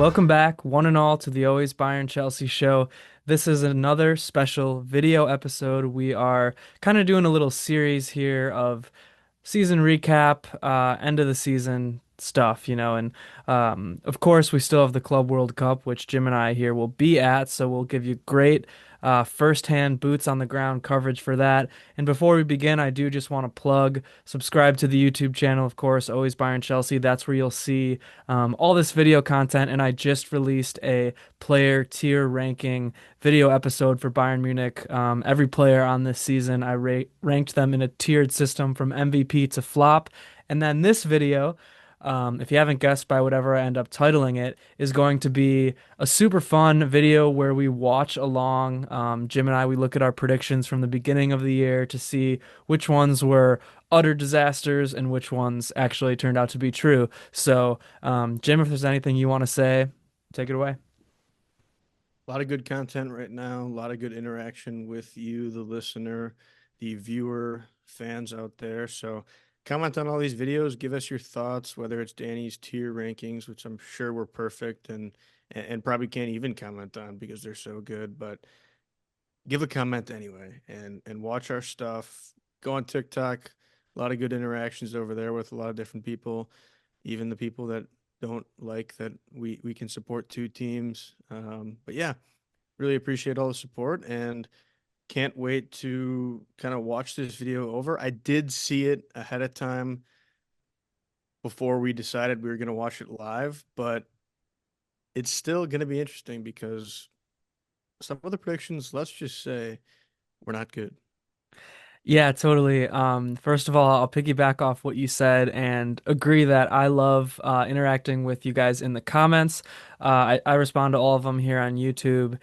Welcome back, one and all, to the Always Bayern Chelsea show. This is another special video episode. We are kind of doing a little series here of season recap, end of the season stuff, and of course, we still have the Club World Cup, which Jim and I here will be at, so we'll give you great first-hand boots on the ground coverage for that. And before we begin, I do just want to plug, subscribe to the YouTube channel, of course, Always Bayern Chelsea. That's where you'll see all this video content, and I just released a player tier ranking video episode for Bayern Munich. Every player on this season, I ranked them in a tiered system from MVP to flop. And then this video, if you haven't guessed by whatever I end up titling it, is going to be a super fun video where we watch along. Jim and I, we look at our predictions from the beginning of the year to see which ones were utter disasters and which ones actually turned out to be true. So, Jim, if there's anything you want to say, take it away. A lot of good content right now, a lot of good interaction with you, the listener, the viewer, fans out there. So comment on all these videos, give us your thoughts, whether it's Danny's tier rankings, which I'm sure were perfect and probably can't even comment on because they're so good, but give a comment anyway and watch our stuff. Go on TikTok. A lot of good interactions over there with a lot of different people, even the people that don't like that we can support two teams. But yeah, really appreciate all the support and can't wait to kind of watch this video over. I did see it ahead of time before we decided we were going to watch it live, but it's still going to be interesting because some of the predictions, let's just say, were not good. Yeah, totally. First of all, I'll piggyback off what you said and agree that I love interacting with you guys in the comments. I respond to all of them here on YouTube.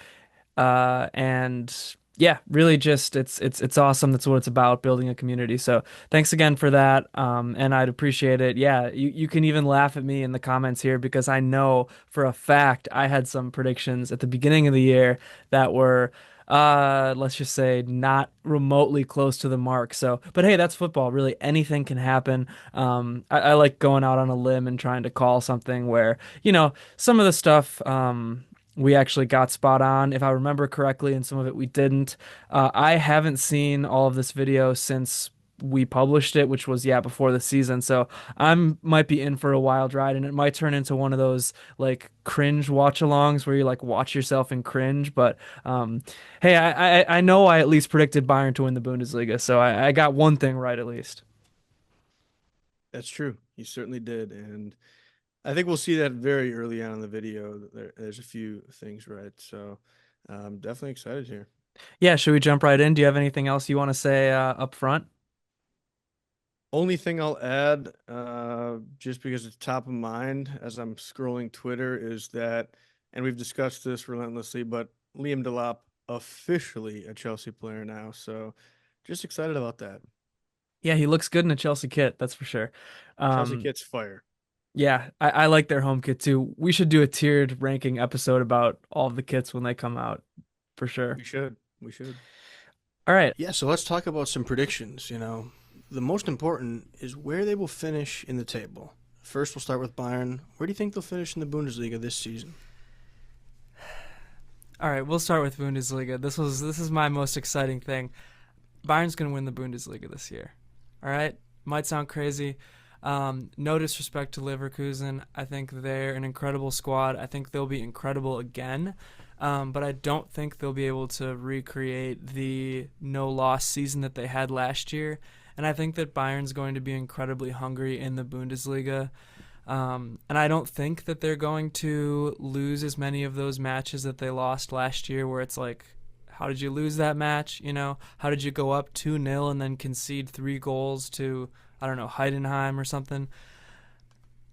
And yeah, really just it's awesome. That's what it's about, building a community. So thanks again for that. And I'd appreciate it. Yeah, you can even laugh at me in the comments here because I know for a fact I had some predictions at the beginning of the year that were let's just say not remotely close to the mark. So, but hey, that's football. Really, anything can happen. I like going out on a limb and trying to call something where, some of the stuff we actually got spot on, if I remember correctly, and some of it we didn't. I haven't seen all of this video since we published it, which was, yeah, before the season. So I'm might be in for a wild ride, and it might turn into one of those like cringe watch alongs where you like watch yourself and cringe. But hey, I know I at least predicted Bayern to win the Bundesliga, so I got one thing right at least. That's true. You certainly did. And I think we'll see that very early on in the video. There's a few things right. So I'm definitely excited here. Yeah, should we jump right in? Do you have anything else you want to say up front? Only thing I'll add, just because it's top of mind as I'm scrolling Twitter, is that, and we've discussed this relentlessly, but Liam Delap officially a Chelsea player now. So just excited about that. Yeah, he looks good in a Chelsea kit, that's for sure. Chelsea Um, gets fire. Yeah, I like their home kit too. We should do a tiered ranking episode about all of the kits when they come out, for sure. We should. We should. All right. Yeah, so let's talk about some predictions. The most important is where they will finish in the table. First, we'll start with Bayern. Where do you think they'll finish in the Bundesliga this season? All right, we'll start with Bundesliga. This is my most exciting thing. Bayern's going to win the Bundesliga this year. All right? Might sound crazy. No disrespect to Leverkusen. I think they're an incredible squad. I think they'll be incredible again. But I don't think they'll be able to recreate the no-loss season that they had last year. And I think that Bayern's going to be incredibly hungry in the Bundesliga. And I don't think that they're going to lose as many of those matches that they lost last year where it's like, how did you lose that match? How did you go up 2-0 and then concede 3 goals to, I don't know, Heidenheim or something?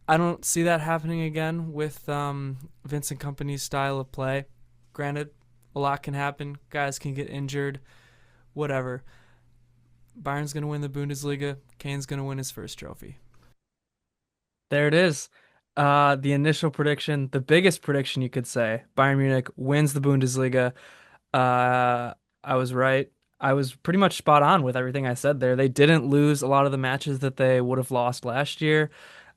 I don't see that happening again with Vincent Kompany's style of play. Granted, a lot can happen. Guys can get injured, whatever. Bayern's going to win the Bundesliga. Kane's going to win his first trophy. There it is. The initial prediction, the biggest prediction you could say, Bayern Munich wins the Bundesliga. I was right. I was pretty much spot on with everything I said there. They didn't lose a lot of the matches that they would have lost last year,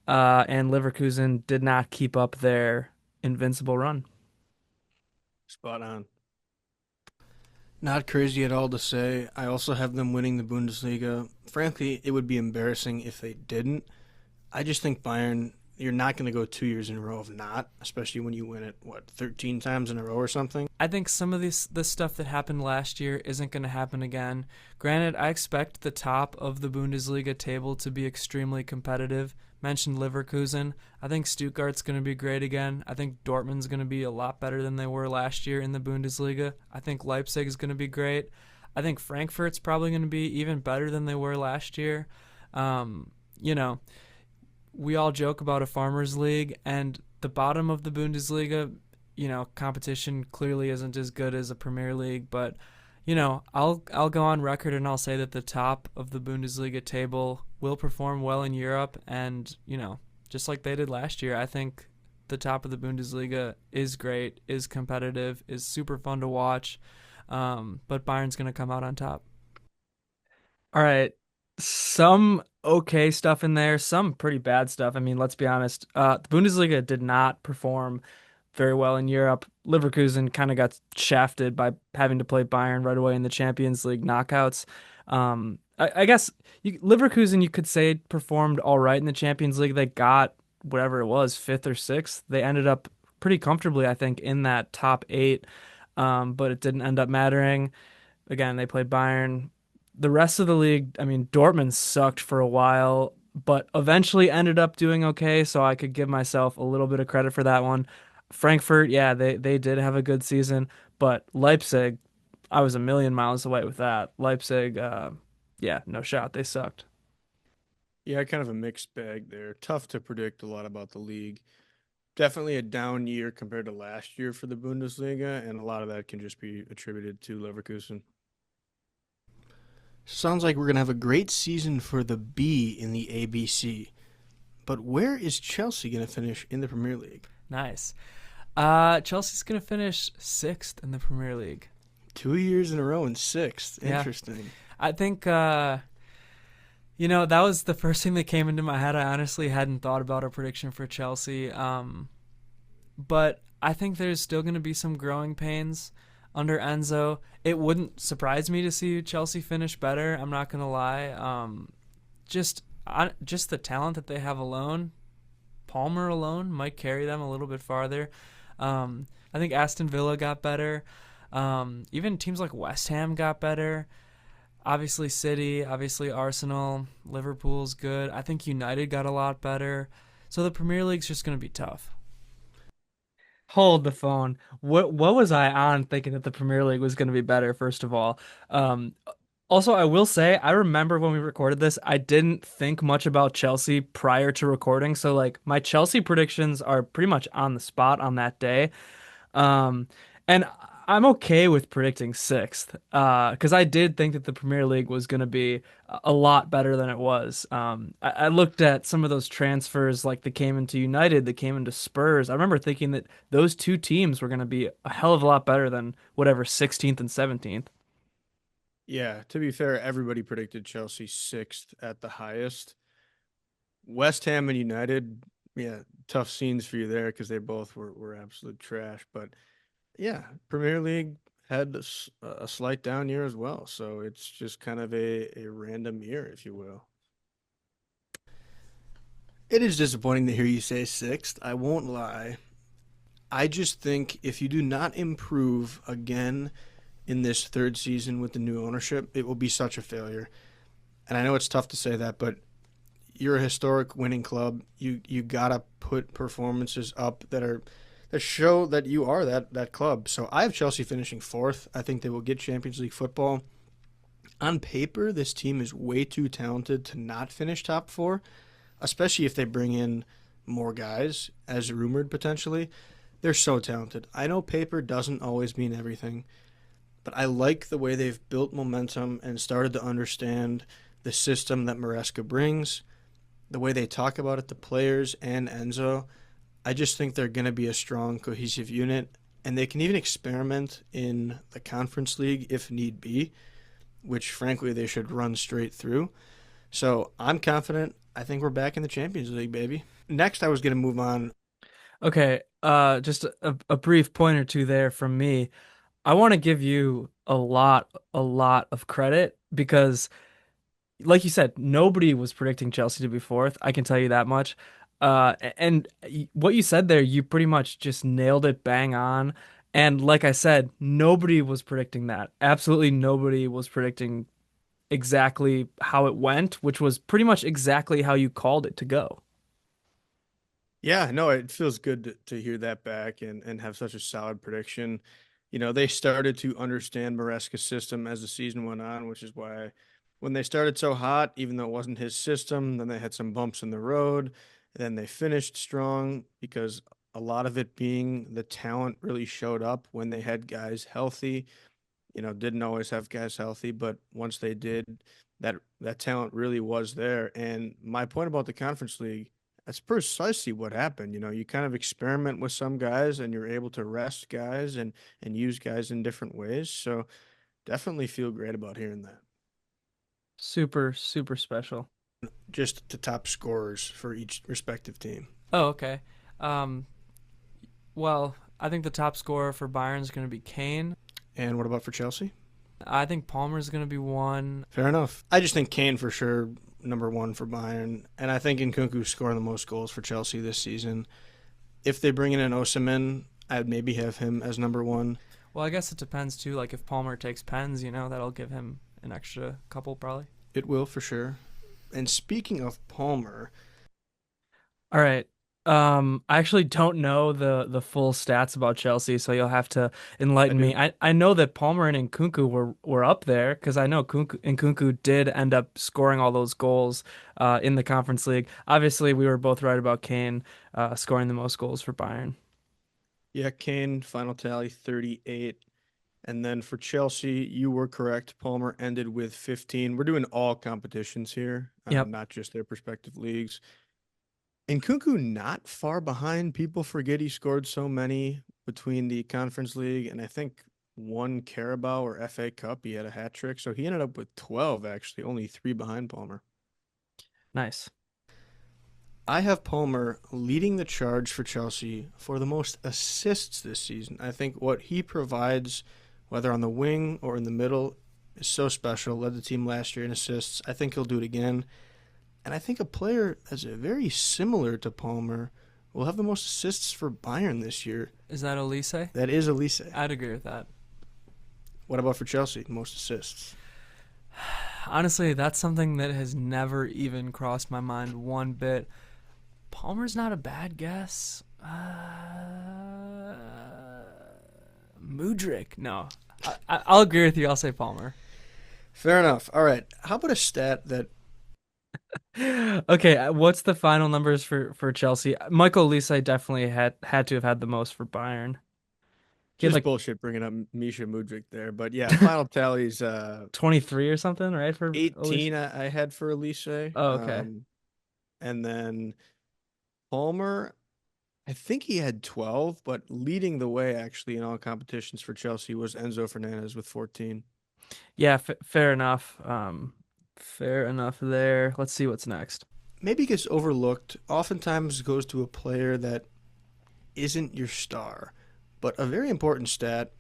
and Leverkusen did not keep up their invincible run. Spot on. Not crazy at all to say. I also have them winning the Bundesliga. Frankly, it would be embarrassing if they didn't. I just think Bayern, you're not going to go 2 years in a row of not, especially when you win it, 13 times in a row or something? I think some of this stuff that happened last year isn't going to happen again. Granted, I expect the top of the Bundesliga table to be extremely competitive. Mentioned Leverkusen. I think Stuttgart's going to be great again. I think Dortmund's going to be a lot better than they were last year in the Bundesliga. I think Leipzig is going to be great. I think Frankfurt's probably going to be even better than they were last year. You know, we all joke about a farmers league, and the bottom of the Bundesliga, you know, competition clearly isn't as good as a Premier League, but you know, I'll go on record and I'll say that the top of the Bundesliga table will perform well in Europe, and you know, just like they did last year, I think the top of the Bundesliga is great, is competitive, is super fun to watch, but Bayern's going to come out on top. All right, some okay stuff in there, some pretty bad stuff. I mean, let's be honest. The Bundesliga did not perform very well in Europe. Leverkusen kind of got shafted by having to play Bayern right away in the Champions League knockouts. I guess Leverkusen, you could say, performed all right in the Champions League. They got whatever it was, fifth or sixth. They ended up pretty comfortably, I think, in that top eight, but it didn't end up mattering. Again, they played Bayern. The rest of the league, I mean, Dortmund sucked for a while, but eventually ended up doing okay, so I could give myself a little bit of credit for that one. Frankfurt, yeah, they did have a good season, but Leipzig, I was a million miles away with that. Leipzig, yeah, no shot. They sucked. Yeah, kind of a mixed bag there. Tough to predict a lot about the league. Definitely a down year compared to last year for the Bundesliga, and a lot of that can just be attributed to Leverkusen. Sounds like we're going to have a great season for the B in the ABC. But where is Chelsea going to finish in the Premier League? Nice. Chelsea's going to finish sixth in the Premier League. 2 years in a row in sixth. Yeah. Interesting. I think, you know, that was the first thing that came into my head. I honestly hadn't thought about a prediction for Chelsea. But I think there's still going to be some growing pains under Enzo. It wouldn't surprise me to see Chelsea finish better. I'm not going to lie. Just the talent that they have alone, Palmer alone might carry them a little bit farther. I think Aston Villa got better. Even teams like West Ham got better. Obviously City, obviously Arsenal, Liverpool's good. I think United got a lot better. So the Premier League's just going to be tough. Hold the phone. What was I on thinking that the Premier League was going to be better, first of all? Also, I will say, I remember when we recorded this, I didn't think much about Chelsea prior to recording. So, like, my Chelsea predictions are pretty much on the spot on that day. And I'm okay with predicting sixth, because I did think that the Premier League was going to be a lot better than it was. I looked at some of those transfers, like that came into United, that came into Spurs. I remember thinking that those two teams were going to be a hell of a lot better than whatever 16th and 17th. Yeah, to be fair, everybody predicted Chelsea sixth at the highest. West Ham and United, yeah, tough scenes for you there because they both were absolute trash. But yeah, Premier League had a slight down year as well. So it's just kind of a random year, if you will. It is disappointing to hear you say sixth. I won't lie. I just think if you do not improve again in this third season with the new ownership, it will be such a failure. And I know it's tough to say that, but you're a historic winning club. You gotta put performances up that show that you are that club. So I have Chelsea finishing fourth. I think they will get Champions League football. On paper, this team is way too talented to not finish top four, especially if they bring in more guys, as rumored potentially. They're so talented. I know paper doesn't always mean everything, but I like the way they've built momentum and started to understand the system that Maresca brings, the way they talk about it, the players and Enzo. I just think they're going to be a strong, cohesive unit, and they can even experiment in the Conference League if need be, which, frankly, they should run straight through. So I'm confident. I think we're back in the Champions League, baby. Next, I was going to move on. Okay, just a brief point or two there from me. I want to give you a lot of credit because, like you said, nobody was predicting Chelsea to be fourth. I can tell you that much. And what you said there, you pretty much just nailed it bang on. And like I said, nobody was predicting that. Absolutely nobody was predicting exactly how it went, which was pretty much exactly how you called it to go. Yeah, no, it feels good to hear that back and have such a solid prediction. You know, they started to understand Maresca's system as the season went on, which is why when they started so hot, even though it wasn't his system, then they had some bumps in the road. Then they finished strong because a lot of it being the talent really showed up when they had guys healthy. You know, didn't always have guys healthy, but once they did, that talent really was there. And my point about the Conference League, that's precisely what happened. You know, you kind of experiment with some guys and you're able to rest guys and use guys in different ways. So definitely feel great about hearing that. Super, super special. Just the top scorers for each respective team. Oh, okay. Um, well, I think the top scorer for Bayern is going to be Kane. And what about for Chelsea? I think Palmer's going to be one. Fair enough. I just think Kane for sure, number one for Bayern. And I think Nkunku scoring the most goals for Chelsea this season. If they bring in an Osimhen, I'd maybe have him as number one. Well, I guess it depends too. Like if Palmer takes pens, that'll give him an extra couple probably. It will for sure. And speaking of Palmer, All right. I actually don't know the full stats about Chelsea, so you'll have to enlighten me. I know that Palmer and Nkunku were up there because I know Nkunku did end up scoring all those goals in the Conference League. Obviously, we were both right about Kane scoring the most goals for Bayern. Yeah, Kane, final tally 38. And then for Chelsea, you were correct. Palmer ended with 15. We're doing all competitions here, Yep. not just their respective leagues. Nkunku not far behind. People forget he scored so many between the Conference League and I think one Carabao or FA Cup. He had a hat trick. So he ended up with 12, actually, only three behind Palmer. Nice. I have Palmer leading the charge for Chelsea for the most assists this season. I think what he provides, whether on the wing or in the middle, is so special. Led the team last year in assists. I think he'll do it again. And I think a player that's very similar to Palmer will have the most assists for Bayern this year. Is that Elise? That is Elise. I'd agree with that. What about for Chelsea? Most assists. Honestly, that's something that has never even crossed my mind one bit. Palmer's not a bad guess. Mudryk. No. I'll agree with you. I'll say Palmer. Fair enough. All right. How about a stat that Okay, what's the final numbers for Chelsea? Michael Olise definitely had to have had the most for Bayern. He had Just like bullshit bringing up Misha Mudryk there. But yeah, final tally's 23 or something, right? For 18 Olise? I had for Elise. Oh, okay. And then Palmer, I think he had 12, but leading the way actually in all competitions for Chelsea was Enzo Fernandez with 14. Yeah, fair enough. Fair enough there. Let's see what's next. maybe gets overlooked, oftentimes goes to a player that isn't your star. But a very important stat,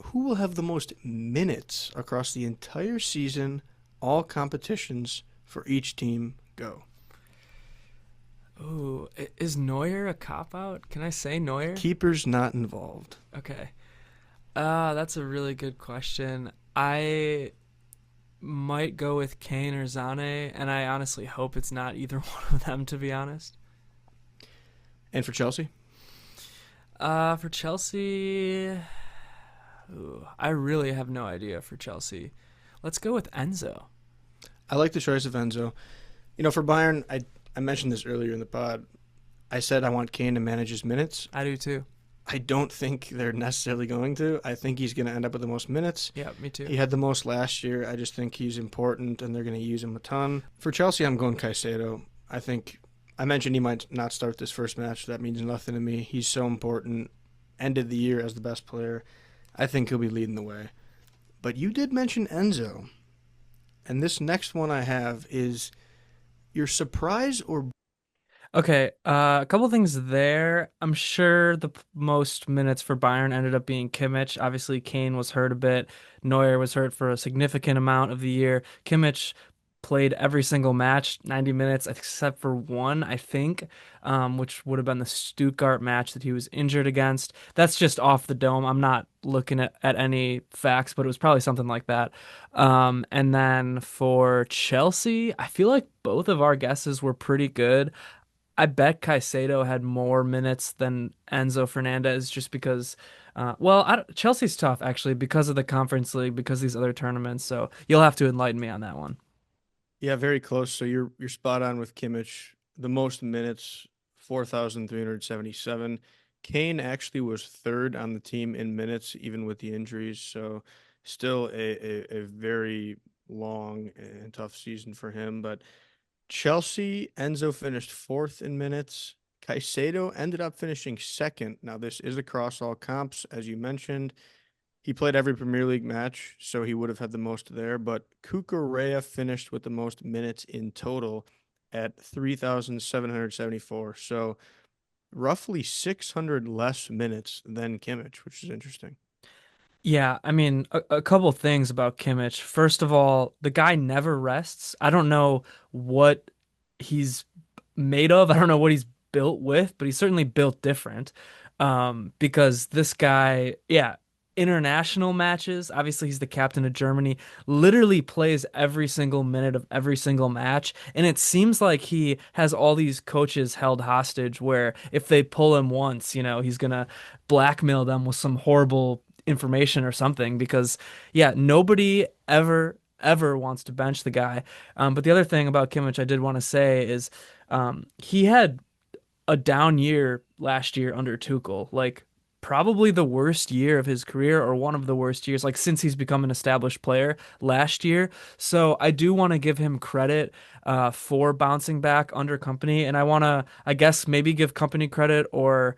who will have the most minutes across the entire season, all competitions for each team go? Ooh, is Neuer a cop-out? Can I say Neuer? Keeper's not involved. Okay. That's a really good question. I might go with Kane or Zane, and I honestly hope it's not either one of them, to be honest. And for Chelsea? For Chelsea, ooh, I really have no idea for Chelsea. Let's go with Enzo. I like the choice of Enzo. You know, for Bayern, I mentioned this earlier in the pod. I said I want Kane to manage his minutes. I do too. I don't think they're necessarily going to. I think he's going to end up with the most minutes. Yeah, me too. He had the most last year. I just think he's important, and they're going to use him a ton. For Chelsea, I'm going Caicedo. I mentioned he might not start this first match. That means nothing to me. He's so important. Ended the year as the best player. I think he'll be leading the way. But you did mention Enzo. And this next one I have is your surprise or... Okay, a couple things there. I'm sure the most minutes for Bayern ended up being Kimmich. Obviously, Kane was hurt a bit. Neuer was hurt for a significant amount of the year. Kimmich played every single match, 90 minutes, except for one, I think, which would have been the Stuttgart match that he was injured against. That's just off the dome. I'm not looking at any facts, but it was probably something like that. And then for Chelsea, I feel like both of our guesses were pretty good. I bet Caicedo had more minutes than Enzo Fernandez just because, Chelsea's tough actually because of the Conference League, because of these other tournaments. So you'll have to enlighten me on that one. Yeah, very close. So you're spot on with Kimmich. The most minutes, 4,377. Kane actually was third on the team in minutes, even with the injuries. So still a very long and tough season for him. But Chelsea, Enzo finished fourth in minutes. Caicedo ended up finishing second. Now, this is across all comps, as you mentioned. He played every Premier League match, so he would have had the most there. But Cucurella finished with the most minutes in total at 3,774. So roughly 600 less minutes than Kimmich, which is interesting. Yeah, I mean, a couple things about Kimmich. First of all, the guy never rests. I don't know what he's made of. I don't know what he's built with, but he's certainly built different. Because this guy, yeah, international matches, obviously he's the captain of Germany, literally plays every single minute of every single match. And it seems like he has all these coaches held hostage where if they pull him once, he's gonna blackmail them with some horrible information or something because yeah, nobody ever wants to bench the guy. But the other thing about Kimmich I did want to say is he had a down year last year under Tuchel, like probably the worst year of his career or one of the worst years, like since he's become an established player last year. So I do want to give him credit for bouncing back under Kompany, and I want to, I guess, maybe give Kompany credit or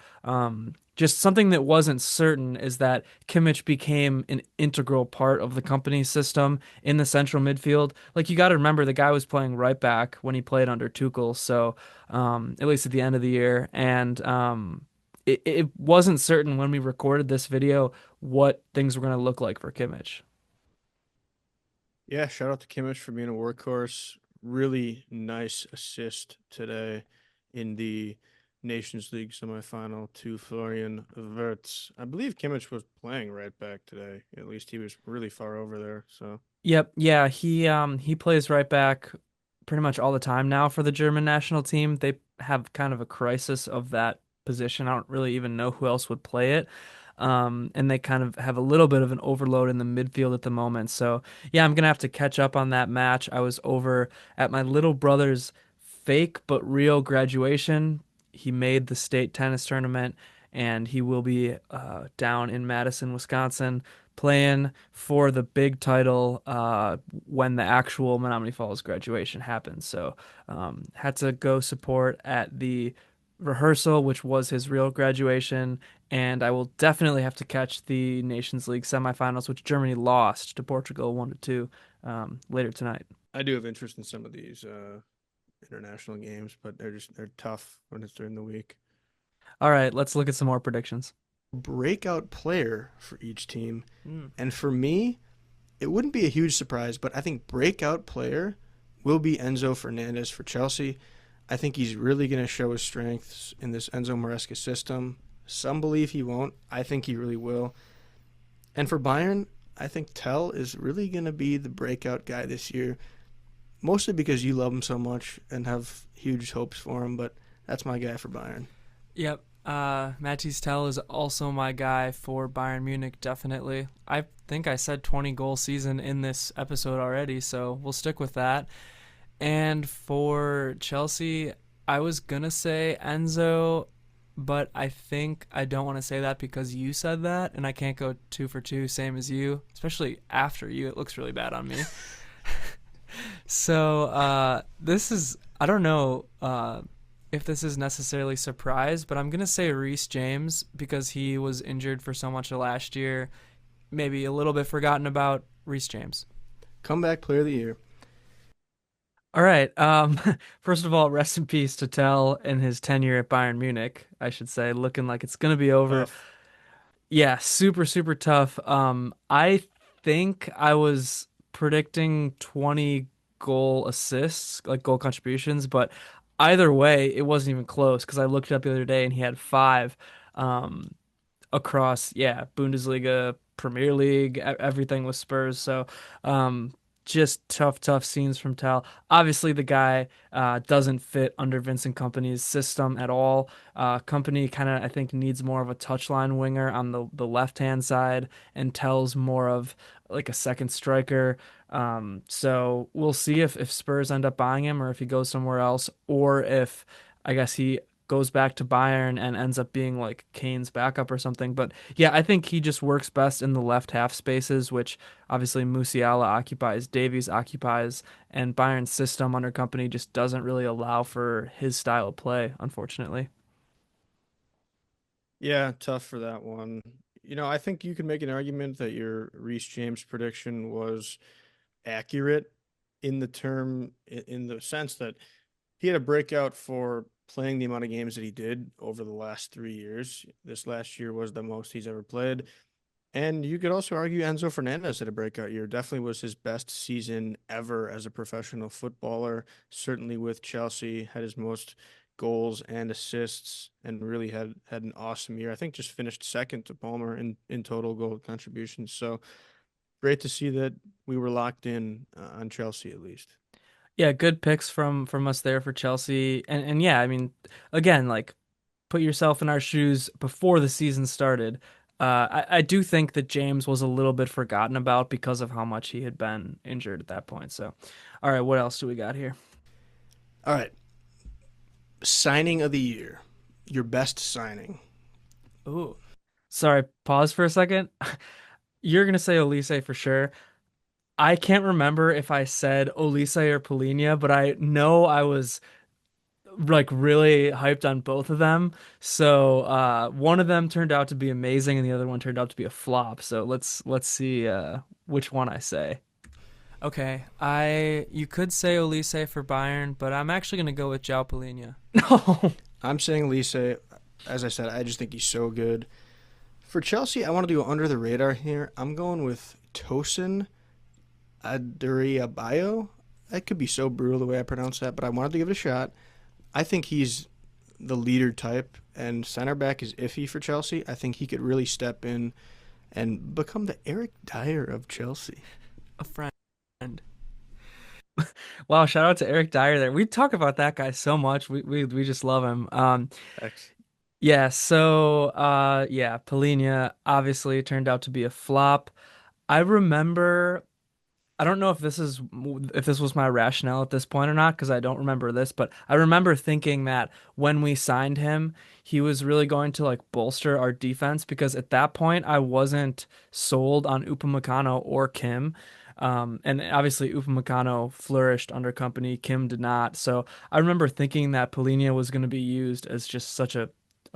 just something that wasn't certain is that Kimmich became an integral part of the Kompany system in the central midfield. Like you got to remember, the guy was playing right back when he played under Tuchel, so at least at the end of the year, and it wasn't certain when we recorded this video what things were going to look like for Kimmich. Yeah, shout out to Kimmich for being a workhorse. Really nice assist today in the Nations League semifinal to Florian Wirtz. I believe Kimmich was playing right back today. At least he was really far over there. So Yep, yeah, he plays right back pretty much all the time now for the German national team. They have kind of a crisis of that position. I don't really even know who else would play it. And they kind of have a little bit of an overload in the midfield at the moment. So, yeah, I'm gonna have to catch up on that match. I was over at my little brother's fake but real graduation. He made the state tennis tournament, and he will be down in Madison, Wisconsin, playing for the big title when the actual Menominee Falls graduation happens. So, had to go support at the rehearsal, which was his real graduation, and I will definitely have to catch the Nations League semifinals, which Germany lost to Portugal 1-2 later tonight. I do have interest in some of these international games, but they're tough when it's during the week. All right, let's look at some more predictions. Breakout player for each team. Mm. And for me, it wouldn't be a huge surprise, but I think breakout player will be Enzo Fernandez for Chelsea. I think he's really going to show his strengths in this Enzo Maresca system. Some believe he won't. I think he really will. And for Bayern, I think Tell is really going to be the breakout guy this year, mostly because you love him so much and have huge hopes for him, but that's my guy for Bayern. Yep. Matthijs Tell is also my guy for Bayern Munich, definitely. I think I said 20-goal season in this episode already, so we'll stick with that. And for Chelsea, I was going to say Enzo, but I think I don't want to say that because you said that, and I can't go 2 for 2, same as you, especially after you. It looks really bad on me. So this is, I don't know if this is necessarily surprise, but I'm going to say Reece James because he was injured for so much of last year. Maybe a little bit forgotten about. Reece James. Comeback player of the year. All right. First of all, rest in peace to Tell and his tenure at Bayern Munich, I should say, looking like it's gonna be over. Tough. Yeah, super, super tough. I think I was predicting 20 goal assists, like goal contributions, but either way, it wasn't even close because I looked it up the other day and he had five. Um, across, yeah, Bundesliga, Premier League, everything with Spurs. So, um, just tough, tough scenes from Tal. Obviously, the guy doesn't fit under Vincent Kompany's system at all. Kompany kind of, I think, needs more of a touchline winger on the left hand side, and Tel's more of like a second striker. So we'll see if Spurs end up buying him or if he goes somewhere else, or if I guess he goes back to Bayern and ends up being like Kane's backup or something. But yeah, I think he just works best in the left half spaces, which obviously Musiala occupies, Davies occupies, and Bayern's system under Kompany just doesn't really allow for his style of play, unfortunately. Yeah, tough for that one. I think you could make an argument that your Reece James prediction was accurate in the sense that he had a breakout for playing the amount of games that he did over the last 3 years. This last year was the most he's ever played. And you could also argue Enzo Fernandez had a breakout year. Definitely was his best season ever as a professional footballer. Certainly with Chelsea, had his most goals and assists, and really had an awesome year. I think just finished second to Palmer in total goal contributions. So great to see that we were locked in on Chelsea at least. Yeah, good picks from us there for Chelsea. And yeah, I mean, again, like put yourself in our shoes before the season started. I do think that James was a little bit forgotten about because of how much he had been injured at that point. So, all right, what else do we got here? All right, signing of the year, your best signing. Ooh. Sorry, pause for a second. You're gonna say Olise for sure. I can't remember if I said Olise or Polinia, but I know I was like really hyped on both of them. So one of them turned out to be amazing and the other one turned out to be a flop. So let's see which one I say. Okay, I you could say Olise for Bayern, but I'm actually gonna go with João Palhinha. No. I'm saying Lise. As I said, I just think he's so good. For Chelsea, I want to do under the radar here. I'm going with Tosin Aduriabayo. That could be so brutal the way I pronounce that, but I wanted to give it a shot. I think he's the leader type, and center back is iffy for Chelsea. I think he could really step in and become the Eric Dyer of Chelsea. A friend. Wow, shout out to Eric Dyer there. We talk about that guy so much. We just love him. X. Yeah, so yeah, Polinia obviously turned out to be a flop. I remember I don't know if this was my rationale at this point or not because I don't remember this, but I remember thinking that when we signed him, he was really going to like bolster our defense because at that point I wasn't sold on Upamecano or Kim. And obviously Upamecano flourished under Kompany, Kim did not. So I remember thinking that Polinia was going to be used as just such a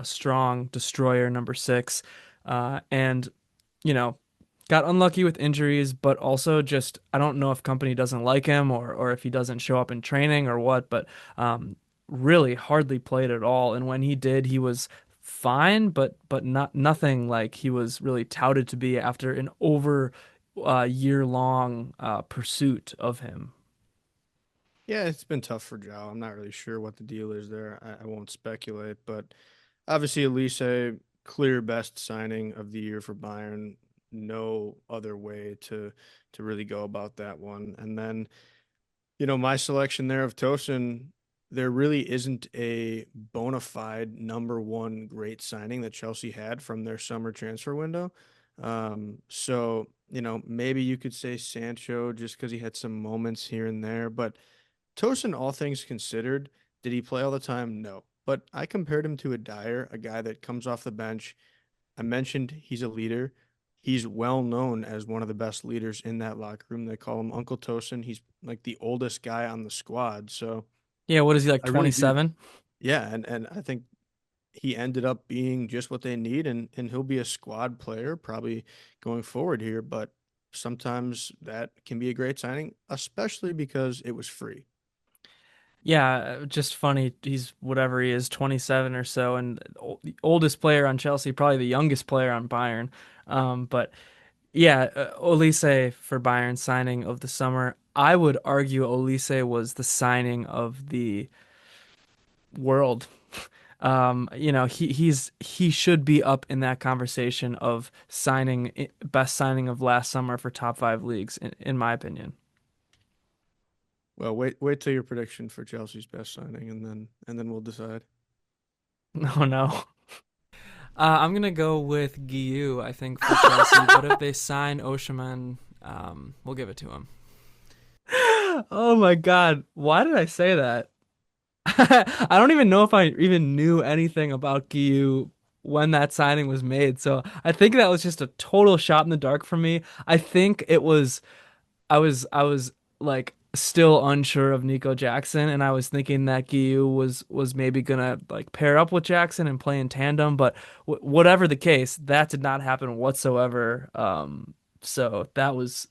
strong destroyer number six. And you know, got unlucky with injuries, but also just I don't know if Kompany doesn't like him or if he doesn't show up in training or what, but really hardly played at all. And when he did, he was fine, but not nothing like he was really touted to be after an over year long pursuit of him. Yeah, it's been tough for Joe. I'm not really sure what the deal is there. I won't speculate, but obviously Elise, clear best signing of the year for Bayern. No other way to really go about that one. And then, my selection there of Tosin, there really isn't a bona fide number one great signing that Chelsea had from their summer transfer window. So, maybe you could say Sancho just because he had some moments here and there, but Tosin, all things considered, did he play all the time? No. But I compared him to a Dyer, a guy that comes off the bench. I mentioned he's a leader. He's well known as one of the best leaders in that locker room. They call him Uncle Tosin. He's like the oldest guy on the squad. So Yeah, what is he like I really do. 27? Yeah, and I think he ended up being just what they need, and he'll be a squad player probably going forward here. But sometimes that can be a great signing, especially because it was free. Yeah, just funny. He's whatever he is, 27 or so, and the oldest player on Chelsea, probably the youngest player on Bayern. But yeah, Olise for Bayern signing of the summer. I would argue Olise was the signing of the world. He should be up in that conversation of best signing of last summer for top five leagues, in my opinion. Well, wait till your prediction for Chelsea's best signing, and then we'll decide. No, no. I'm gonna go with Guiu, I think, for Chelsea. But if they sign Oshiman, we'll give it to him. Oh my God, why did I say that? I don't even know if I even knew anything about Guiu when that signing was made. So I think that was just a total shot in the dark for me. I think it was I was like still unsure of Nico Jackson, and I was thinking that Guiu was maybe gonna like pair up with Jackson and play in tandem, but whatever the case, that did not happen whatsoever. So that was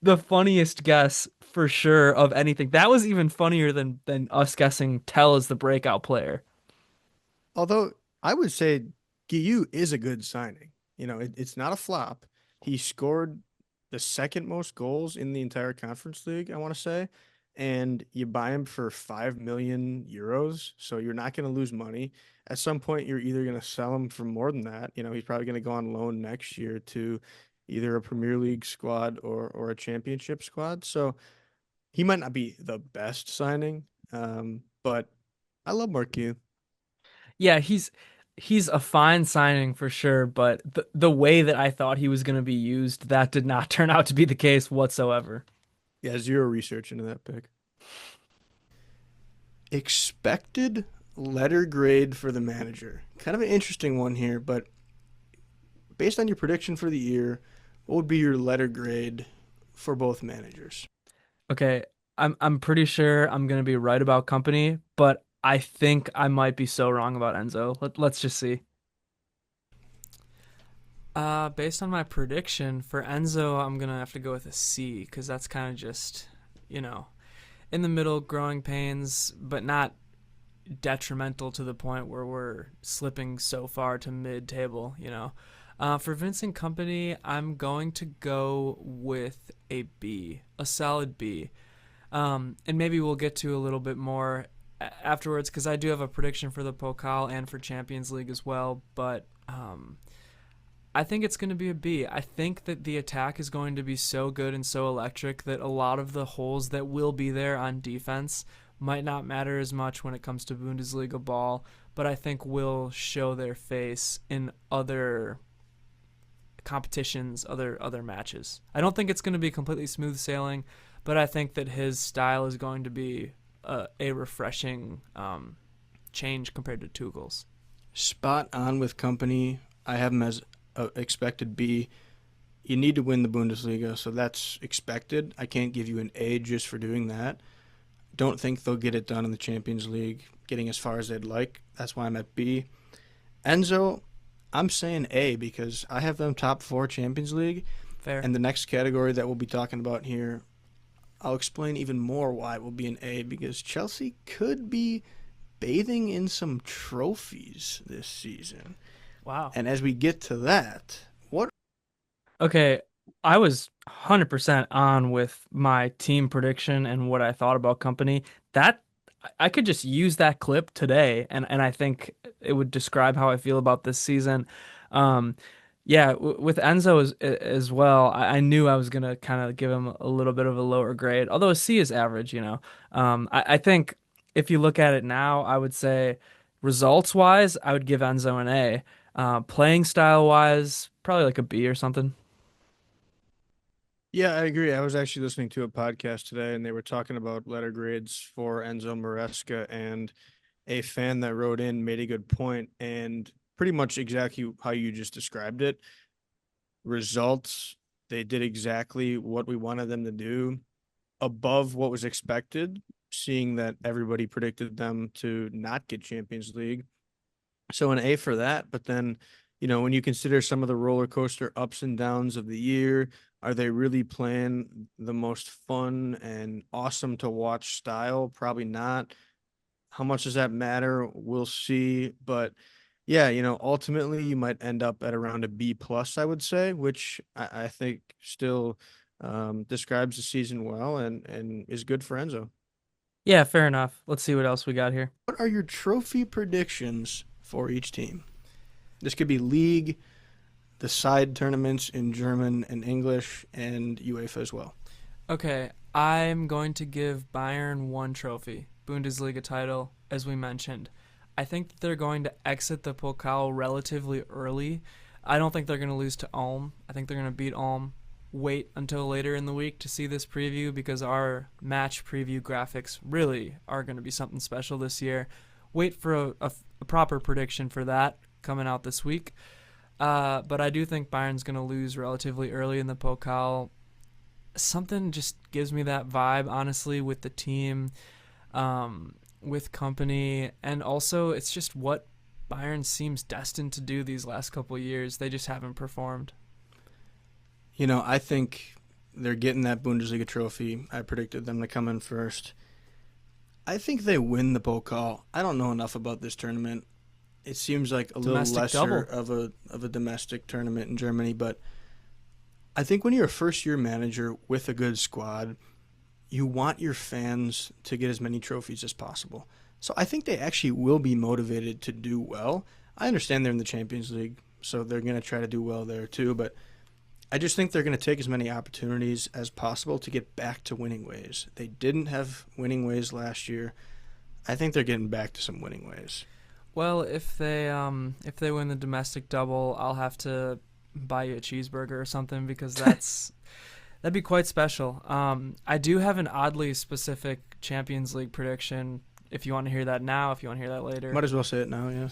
the funniest guess for sure of anything. That was even funnier than us guessing Tell is the breakout player. Although I would say Guiu is a good signing. It's not a flop. He scored the second most goals in the entire conference league, I want to say. And you buy him for 5 million euros. So you're not going to lose money. At some point, you're either going to sell him for more than that. He's probably going to go on loan next year to either a Premier League squad or a championship squad. So he might not be the best signing. But I love Mark Q. Yeah, he's a fine signing for sure, but the way that I thought he was going to be used, that did not turn out to be the case whatsoever. Yeah, zero research into that pick. Expected letter grade for the manager. Kind of an interesting one here, but based on your prediction for the year, what would be your letter grade for both managers? Okay, I'm pretty sure I'm going to be right about Kompany, but I think I might be so wrong about Enzo. Let's just see. Based on my prediction for Enzo, I'm gonna have to go with a C because that's kind of just, you know, in the middle, growing pains, but not detrimental to the point where we're slipping so far to mid-table. For Vincent Kompany, I'm going to go with a B, a solid B. And maybe we'll get to a little bit more afterwards because I do have a prediction for the Pokal and for Champions League as well, but I think it's going to be a B. I think that the attack is going to be so good and so electric that a lot of the holes that will be there on defense might not matter as much when it comes to Bundesliga ball, but I think will show their face in other competitions, other matches. I don't think it's going to be completely smooth sailing, but I think that his style is going to be a refreshing change compared to Tuchel's. Spot on with Kompany. I have him as expected B. You need to win the Bundesliga, so that's expected. I can't give you an A just for doing that. Don't think they'll get it done in the Champions League, getting as far as they'd like. That's why I'm at B. Enzo, I'm saying A because I have them top 4 Champions League. Fair. And the next category that we'll be talking about here, I'll explain even more why it will be an A because Chelsea could be bathing in some trophies this season. Wow. And as we get to that, what? Okay, I was 100% on with my team prediction and what I thought about Kompany. That I could just use that clip today, and I think it would describe how I feel about this season. Um, yeah, with Enzo as well, I knew I was gonna kind of give him a little bit of a lower grade, although a C is average. I think if you look at it now, I would say results wise, I would give Enzo an A. Playing style wise, probably like a B or something. Yeah, I agree. I was actually listening to a podcast today, and they were talking about letter grades for Enzo Maresca, and a fan that wrote in made a good point, and pretty much exactly how you just described it. Results, they did exactly what we wanted them to do, above what was expected, seeing that everybody predicted them to not get Champions League. So an A for that, but then, when you consider some of the roller coaster ups and downs of the year, Are they really playing the most fun and awesome to watch style? Probably not. How much does that matter? We'll see. But yeah, ultimately you might end up at around a B plus, I would say, which I think still describes the season well and is good for Enzo. Yeah, fair enough. Let's see what else we got here. What are your trophy predictions for each team? This could be league, the side tournaments in German and English, and UEFA as well. Okay, I'm going to give Bayern one trophy, Bundesliga title, as we mentioned. I think that they're going to exit the Pokal relatively early. I don't think they're going to lose to Ulm. I think they're going to beat Ulm. Wait until later in the week to see this preview because our match preview graphics really are going to be something special this year. Wait for a proper prediction for that coming out this week. But I do think Bayern's going to lose relatively early in the Pokal. Something just gives me that vibe, honestly, with the team, with Kompany, and also it's just what Bayern seems destined to do these last couple of years. They just haven't performed. I think they're getting that Bundesliga trophy. I predicted them to come in first. I think they win the Pokal. I don't know enough about this tournament. It seems like a little lesser of a domestic tournament in Germany, but I think when you're a first-year manager with a good squad, you want your fans to get as many trophies as possible. So I think they actually will be motivated to do well. I understand they're in the Champions League, so they're going to try to do well there too, but I just think they're going to take as many opportunities as possible to get back to winning ways. They didn't have winning ways last year. I think they're getting back to some winning ways. Well, if they win the domestic double, I'll have to buy you a cheeseburger or something because that'd be quite special. I do have an oddly specific Champions League prediction. If you want to hear that now, if you want to hear that later, Might as well say it now, yeah.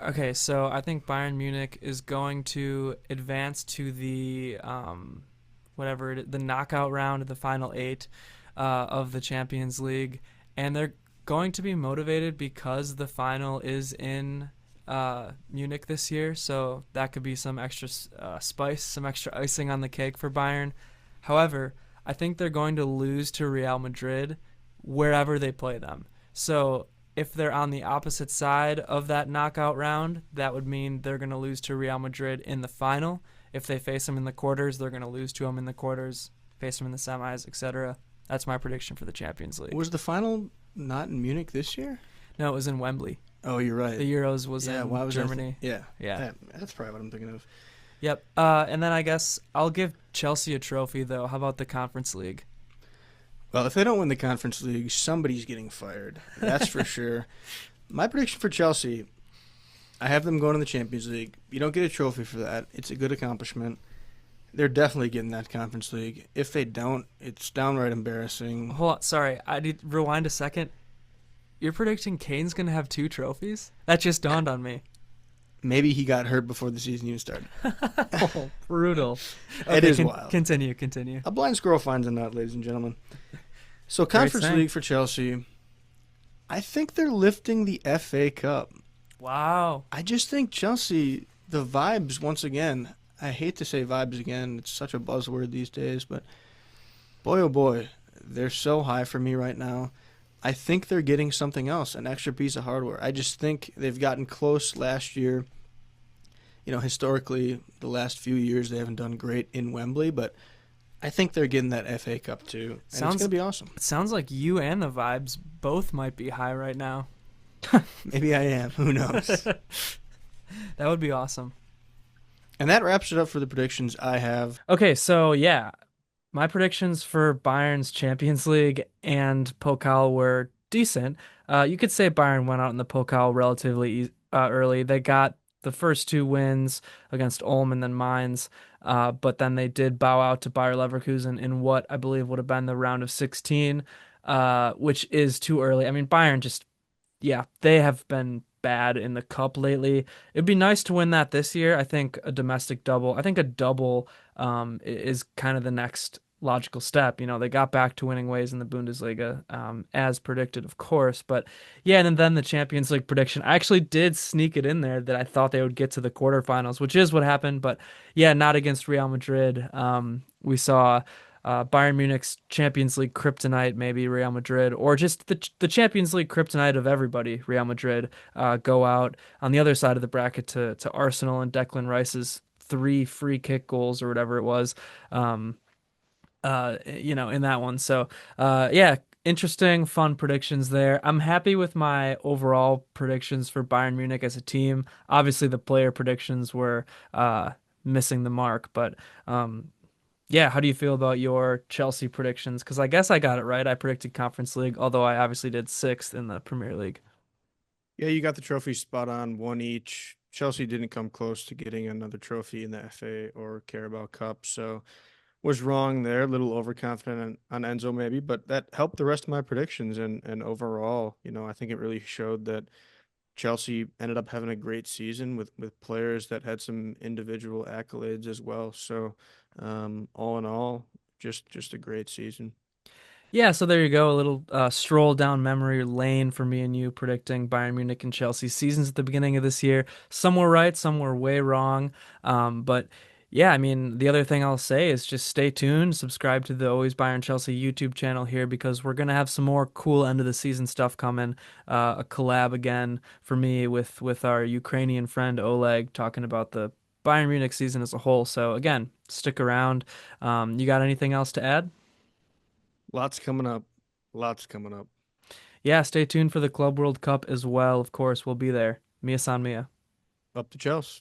Okay, so I think Bayern Munich is going to advance to the the knockout round of the final 8 of the Champions League, and they're going to be motivated because the final is in Munich this year, so that could be some extra spice, some extra icing on the cake for Bayern. However, I think they're going to lose to Real Madrid wherever they play them. So if they're on the opposite side of that knockout round, that would mean they're going to lose to Real Madrid in the final. If they face them in the quarters, they're going to lose to them in the quarters, face them in the semis, etc. That's my prediction for the Champions League. Was the final not in Munich this year? No, it was in Wembley. Oh, you're right. The Euros was in Germany. Yeah. Yeah. That's probably what I'm thinking of. Yep. And then I guess I'll give Chelsea a trophy, though. How about the Conference League? Well, if they don't win the Conference League, somebody's getting fired. That's for sure. My prediction for Chelsea, I have them going to the Champions League. You don't get a trophy for that. It's a good accomplishment. They're definitely getting that Conference League. If they don't, it's downright embarrassing. Hold on. Sorry. I need rewind a second. You're predicting Kane's going to have 2 trophies? That just dawned on me. Maybe he got hurt before the season even started. Oh, brutal. Okay, it is wild. Continue. A blind squirrel finds a nut, ladies and gentlemen. So Conference League for Chelsea, I think they're lifting the FA Cup. Wow. I just think Chelsea, the vibes, once again, I hate to say vibes again. It's such a buzzword these days, but boy, oh boy, they're so high for me right now. I think they're getting something else, an extra piece of hardware. I just think they've gotten close last year. Historically, the last few years they haven't done great in Wembley, but I think they're getting that FA Cup too. And it's going to be awesome. It sounds like you and the vibes both might be high right now. Maybe I am. Who knows? That would be awesome. And that wraps it up for the predictions I have. Okay, so yeah. My predictions for Bayern's Champions League and Pokal were decent. You could say Bayern went out in the Pokal relatively early. They got the first 2 wins against Ulm and then Mainz, but then they did bow out to Bayer Leverkusen in what I believe would have been the round of 16, which is too early. I mean, Bayern they have been bad in the cup lately. It'd be nice to win that this year. I think a double is kind of the next logical step. They got back to winning ways in the Bundesliga, as predicted, of course. But yeah, and then the Champions League prediction. I actually did sneak it in there that I thought they would get to the quarterfinals, which is what happened. But yeah, not against Real Madrid. We saw Bayern Munich's Champions League kryptonite, maybe Real Madrid, or just the Champions League kryptonite of everybody, Real Madrid, go out on the other side of the bracket to Arsenal and Declan Rice's 3 free kick goals or whatever it was. Um, in that one. So, yeah, interesting, fun predictions there. I'm happy with my overall predictions for Bayern Munich as a team. Obviously, the player predictions were missing the mark, but yeah, how do you feel about your Chelsea predictions? Because I guess I got it right. I predicted Conference League, although I obviously did sixth in the Premier League. Yeah, you got the trophy spot on, one each. Chelsea didn't come close to getting another trophy in the FA or Carabao Cup, so was wrong there. A little overconfident on Enzo maybe, but that helped the rest of my predictions. And overall, I think it really showed that Chelsea ended up having a great season with players that had some individual accolades as well. So, all in all, just a great season. Yeah, so there you go. A little stroll down memory lane for me and you predicting Bayern Munich and Chelsea seasons at the beginning of this year. Some were right, some were way wrong. But yeah, I mean, the other thing I'll say is just stay tuned, subscribe to the Always Bayern Chelsea YouTube channel here because we're gonna have some more cool end of the season stuff coming. A collab again for me with our Ukrainian friend Oleg talking about the Bayern Munich season as a whole. So again, stick around. You got anything else to add? Lots coming up. Lots coming up. Yeah, stay tuned for the Club World Cup as well. Of course, we'll be there. Mia San Mia. Up to Chelsea.